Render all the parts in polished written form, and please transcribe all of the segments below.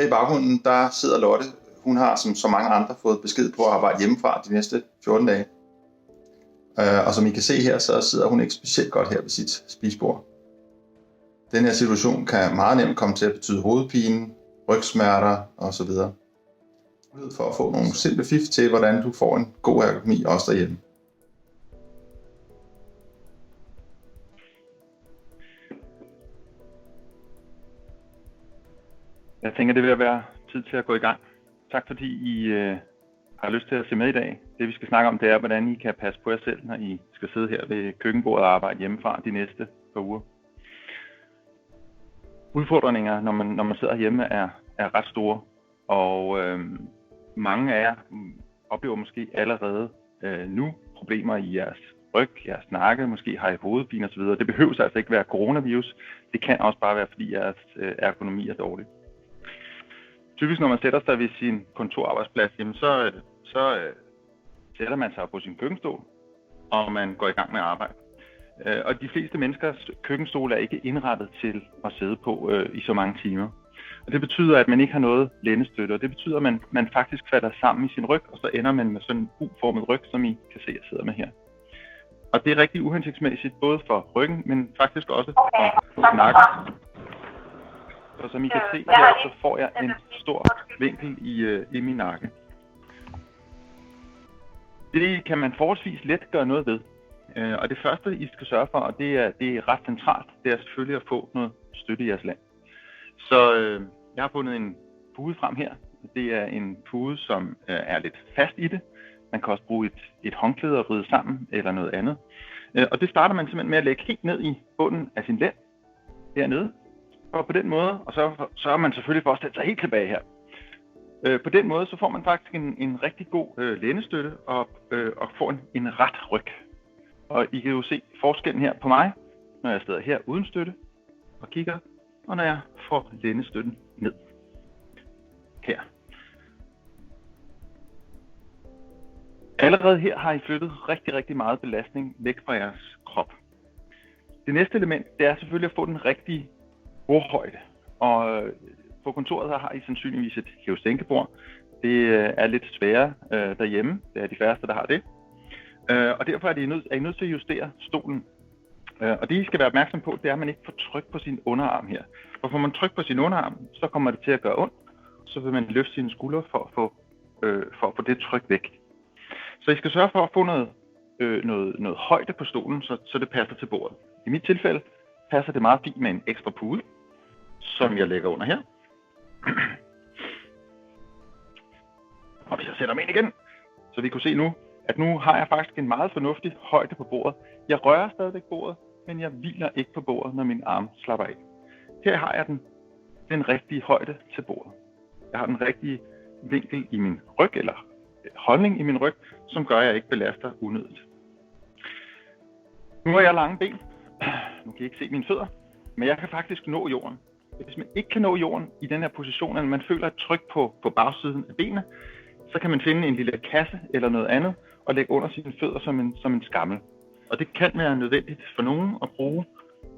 her i baggrunden, der sidder Lotte. Hun har, som så mange andre, fået besked på at arbejde hjemmefra de næste 14 dage. Og som I kan se her, så sidder hun ikke specielt godt her ved sit spisebord. Den her situation kan meget nemt komme til at betyde hovedpine, rygsmerter osv. Mulighed for at få nogle simple fif til, hvordan du får en god ergonomi også derhjemme. Jeg tænker, det vil være tid til at gå i gang. Tak fordi I har lyst til at se med i dag. Det vi skal snakke om, det er, hvordan I kan passe på jer selv, når I skal sidde her ved køkkenbordet og arbejde hjemmefra de næste par uger. Udfordringer, når man sidder hjemme, er ret store, og mange af jer oplever måske allerede nu problemer i jeres ryg, jeres nakke, måske har I hovedpine osv. Det behøver altså ikke være coronavirus. Det kan også bare være, fordi jeres ergonomi er dårlig. Typisk når man sætter sig ved sin kontorarbejdsplads, jamen så sætter man sig på sin køkkenstol, og man går i gang med at arbejde. Og de fleste menneskers køkkenstol er ikke indrettet til at sidde på i så mange timer. Og det betyder, at man ikke har noget lændestøtte, og det betyder, at man faktisk falder sammen i sin ryg, og så ender man med sådan en U-formet ryg, som I kan se, jeg sidder med her. Og det er rigtig uhensigtsmæssigt, både for ryggen, men faktisk også for nakken. Og som I kan se her, så får jeg en stor vinkel i min nakke. Det kan man forholdsvis let gøre noget ved. Og det første, I skal sørge for, og det er ret centralt, det er selvfølgelig at få noget støtte i jeres land. Så jeg har fundet en pude frem her. Det er en pude, som er lidt fast i det. Man kan også bruge et håndklæde og vride sammen eller noget andet. Og det starter man simpelthen med at lægge helt ned i bunden af sin lænd hernede. Og på den måde, og så sørger man selvfølgelig for at sætte sig helt tilbage her. På den måde, så får man faktisk en rigtig god lændestøtte og får en ret ryg. Og I kan jo se forskellen her på mig, når jeg sidder her uden støtte og kigger, og når jeg får lændestøtten ned. Her. Allerede her har I flyttet rigtig, rigtig meget belastning væk fra jeres krop. Det næste element, det er selvfølgelig at få den rigtige bordhøjde. Og på kontoret her har I sandsynligvis et hæve-sænke-bord. Det er lidt sværere derhjemme. Det er de færreste, der har det. Og derfor er I nødt til at justere stolen. Og det I skal være opmærksom på, det er, at man ikke får tryk på sin underarm her. For får man tryk på sin underarm, så kommer det til at gøre ondt. Så vil man løfte sine skuldre for at få det tryk væk. Så I skal sørge for at få noget højde på stolen, så det passer til bordet. I mit tilfælde passer det meget fint med en ekstra pude, som jeg lægger under her. Og hvis jeg sætter mig ind igen, så vi kunne se nu, at nu har jeg faktisk en meget fornuftig højde på bordet. Jeg rører stadigvæk bordet, men jeg hviler ikke på bordet, når min arm slapper af. Her har jeg den rigtige højde til bordet. Jeg har den rigtige vinkel i min ryg, eller holdning i min ryg, som gør, at jeg ikke belaster unødigt. Nu har jeg lange ben. Nu kan I ikke se mine fødder, men jeg kan faktisk nå jorden. Hvis man ikke kan nå jorden i den her position, eller man føler et tryk på bagsiden af benene, så kan man finde en lille kasse eller noget andet og lægge under sine fødder som en skammel. Og det kan være nødvendigt for nogen at bruge,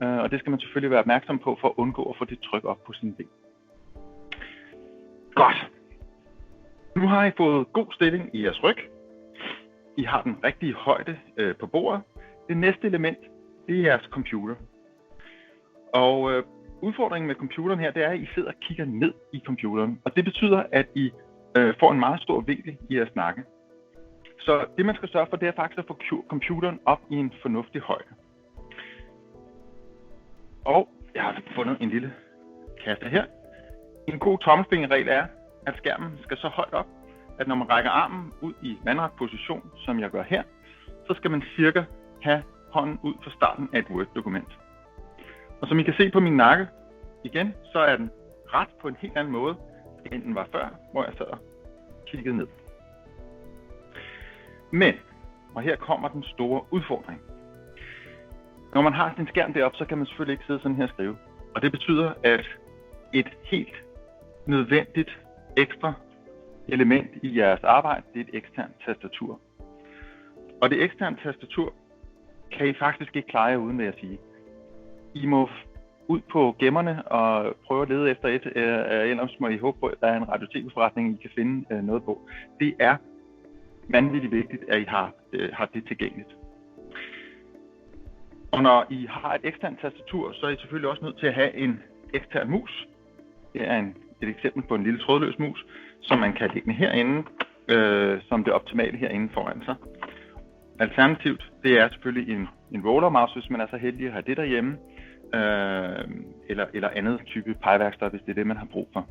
og det skal man selvfølgelig være opmærksom på for at undgå at få det tryk op på sine ben. Godt. Nu har I fået god stilling i jeres ryg. I har den rigtige højde på bordet. Det næste element, det er jeres computer. Og udfordringen med computeren her, det er, at I sidder og kigger ned i computeren. Og det betyder, at I får en meget stor vinkel i jeres nakke. Så det man skal sørge for, det er faktisk at få computeren op i en fornuftig højde. Og jeg har fundet en lille kasse her. En god tommelfingerregel er, at skærmen skal så højt op, at når man rækker armen ud i vandret position, som jeg gør her, så skal man cirka have hånden ud fra starten af et Word-dokument. Og som I kan se på min nakke, igen, så er den ret på en helt anden måde, end den var før, hvor jeg sad og kiggede ned. Men, og her kommer den store udfordring. Når man har sin skærm deroppe, så kan man selvfølgelig ikke sidde sådan her og skrive. Og det betyder, at et helt nødvendigt ekstra element i jeres arbejde, det er et eksternt tastatur. Og det eksterne tastatur kan I faktisk ikke klare jer uden, vil jeg sige. I må ud på gemmerne og prøve at lede efter et, ellers må I håbe på, at der er en radio-tv-forretning, I kan finde noget på. Det er vanvittigt vigtigt, at I har det tilgængeligt. Og når I har et eksternt tastatur, så er I selvfølgelig også nødt til at have en ekstern mus. Det er et eksempel på en lille trådløs mus, som man kan lægge herinde, som det optimale herinde foran sig. Alternativt, det er selvfølgelig en roller mouse, hvis man er så heldig at have det derhjemme, eller andet type pegeværktøj, hvis det er det, man har brug for.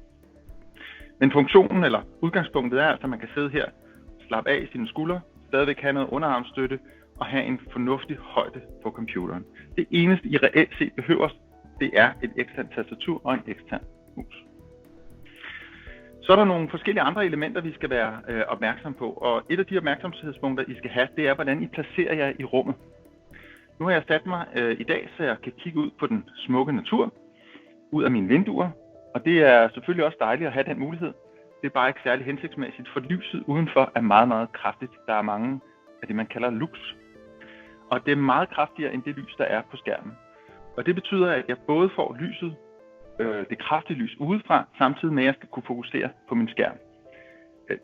Men funktionen eller udgangspunktet er, at man kan sidde her, slappe af i sine skuldre, stadigvæk have noget underarmsstøtte og have en fornuftig højde på computeren. Det eneste, I reelt set behøver, det er et eksternt tastatur og en ekstern mus. Så er der nogle forskellige andre elementer, vi skal være opmærksom på, og et af de opmærksomhedspunkter, I skal have, det er, hvordan I placerer jer i rummet. Nu har jeg sat mig i dag, så jeg kan kigge ud på den smukke natur, ud af mine vinduer, og det er selvfølgelig også dejligt at have den mulighed. Det er bare ikke særlig hensigtsmæssigt, for lyset udenfor er meget, meget kraftigt. Der er mange af det, man kalder lux. Og det er meget kraftigere end det lys, der er på skærmen. Og det betyder, at jeg både får lyset, det kraftige lys udefra, samtidig med, at jeg skal kunne fokusere på min skærm.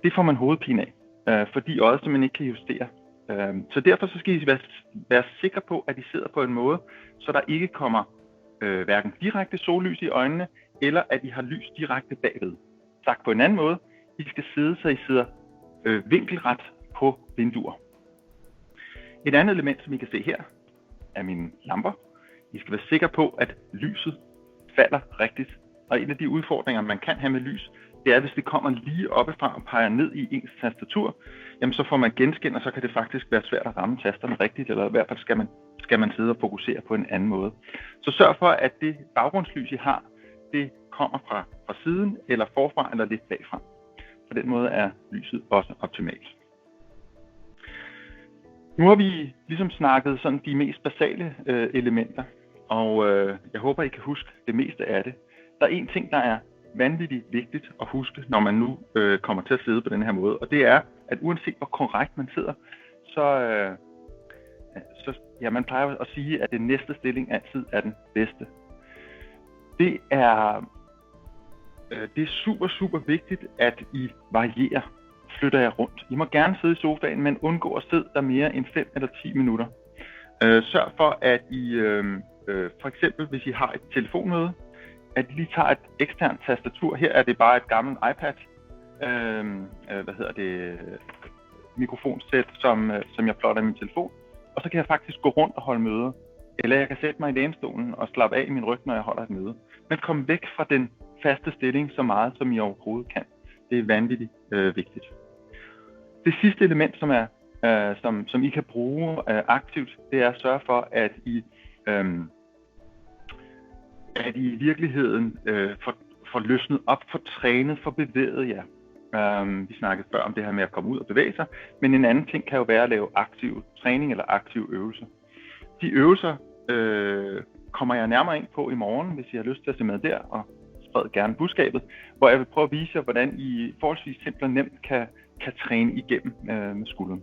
Det får man hovedpine af, fordi øjet simpelthen ikke kan justere. Så derfor så skal I være sikre på, at I sidder på en måde, så der ikke kommer hverken direkte sollys i øjnene, eller at I har lys direkte bagved. Sagt på en anden måde, I skal sidde, så I sidder vinkelret på vinduer. Et andet element, som I kan se her, er mine lamper. I skal være sikre på, at lyset falder rigtigt. Og en af de udfordringer, man kan have med lys, det er, hvis det kommer lige oppefra og peger ned i ens tastatur, jamen så får man genskin, og så kan det faktisk være svært at ramme tasterne rigtigt, eller i hvert fald skal man sidde og fokusere på en anden måde. Så sørg for, at det baggrundslys, I har, det kommer fra siden, eller forfra, eller lidt bagfra. På den måde er lyset også optimalt. Nu har vi ligesom snakket sådan de mest basale elementer, og jeg håber, I kan huske det meste af det. Der er en ting, der er vanvittigt vigtigt at huske, når man nu kommer til at sidde på den her måde, og det er, at uanset hvor korrekt man sidder, så man plejer at sige, at den næste stilling altid er den bedste. Det er super, super vigtigt, at I varierer, flytter jer rundt. I må gerne sidde i sofaen, men undgå at sidde der mere end 5 eller 10 minutter. Sørg for, at I for eksempel, hvis I har et telefonmøde, at I lige tager et eksternt tastatur. Her er det bare et gammelt iPad, mikrofonsæt, som jeg plotter i min telefon. Og så kan jeg faktisk gå rundt og holde møder. Eller jeg kan sætte mig i lænestolen og slappe af i min ryg, når jeg holder et møde. Men kom væk fra den faste stilling så meget, som I overhovedet kan. Det er vanvittigt vigtigt. Det sidste element, som I kan bruge aktivt, det er at sørge for, at I i virkeligheden får løsnet op, får trænet, får bevæget jer. Vi snakkede før om det her med at komme ud og bevæge sig, men en anden ting kan jo være at lave aktiv træning eller aktive øvelser. De øvelser kommer jeg nærmere ind på i morgen, hvis I har lyst til at se med der, og spred gerne budskabet, hvor jeg vil prøve at vise jer, hvordan I forholdsvis simpelt og nemt kan træne igennem med skulderen.